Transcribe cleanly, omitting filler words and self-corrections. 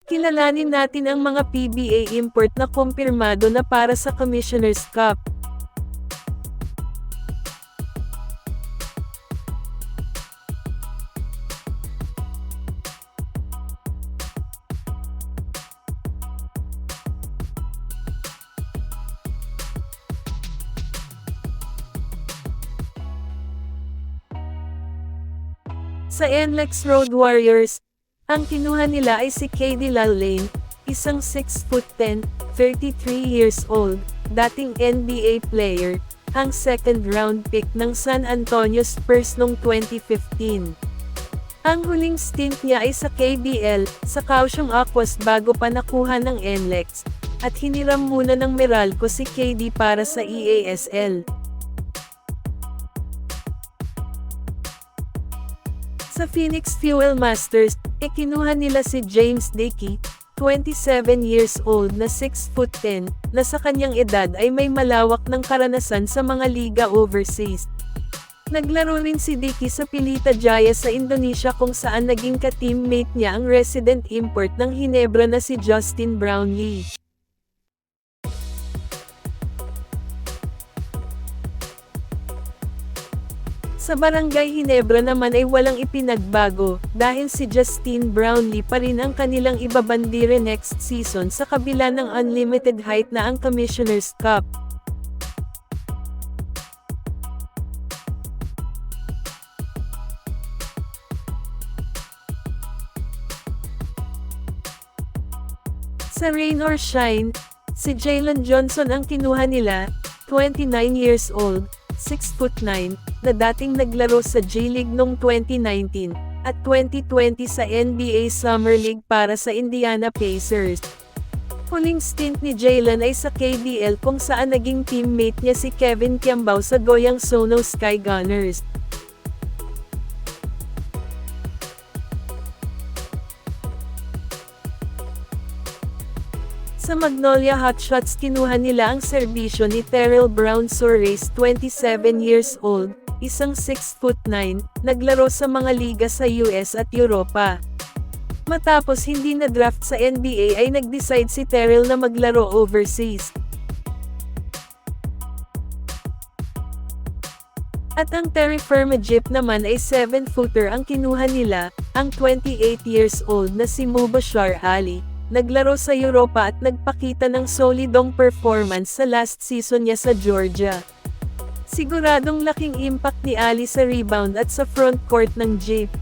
Kilalanin natin ang mga PBA import na kumpirmado na para sa Commissioner's Cup. Sa NLEX Road Warriors, ang kinuha nila ay si KD Lalane, isang 6'10", 33 years old, dating NBA player, ang second-round pick ng San Antonio Spurs noong 2015. Ang huling stint niya ay sa KBL, sa Kaohsiung Aquas bago pa nakuha ng NLEX, at hiniram muna ng Meralco si KD para sa EASL. Sa Phoenix Fuel Masters, kinuha nila si James Dickey, 27 years old na 6'10", na sa kanyang edad ay may malawak ng karanasan sa mga liga overseas. Naglaro rin si Dickey sa Pelita Jaya sa Indonesia kung saan naging ka-teammate niya ang resident import ng Hinebra na si Justin Brownlee. Sa Barangay Hinebra naman ay walang ipinagbago, dahil si Justin Brownlee pa rin ang kanilang ibabandire next season sa kabila ng unlimited height na ang Commissioner's Cup. Sa Rain or Shine, si Jalen Johnson ang kinuha nila, 29 years old, 6'9", na dating naglaro sa J-League noong 2019, at 2020 sa NBA Summer League para sa Indiana Pacers. Huling stint ni Jalen ay sa KBL kung saan naging teammate niya si Kevin Kiambao sa Goyang Sono Sky Gunners. Sa Magnolia Hotshots kinuha nila ang serbisyo ni Terrell Brown Soares, 27 years old, isang 6'9", naglaro sa mga liga sa US at Europa. Matapos hindi na-draft sa NBA ay nag-decide si Terrell na maglaro overseas. At ang Terry Firmagip naman ay 7-footer ang kinuha nila, ang 28 years old na si Mubashar Ali. Naglaro sa Europa at nagpakita ng solidong performance sa last season niya sa Georgia. Siguradong laking impact ni Ali sa rebound at sa frontcourt ng Jeep.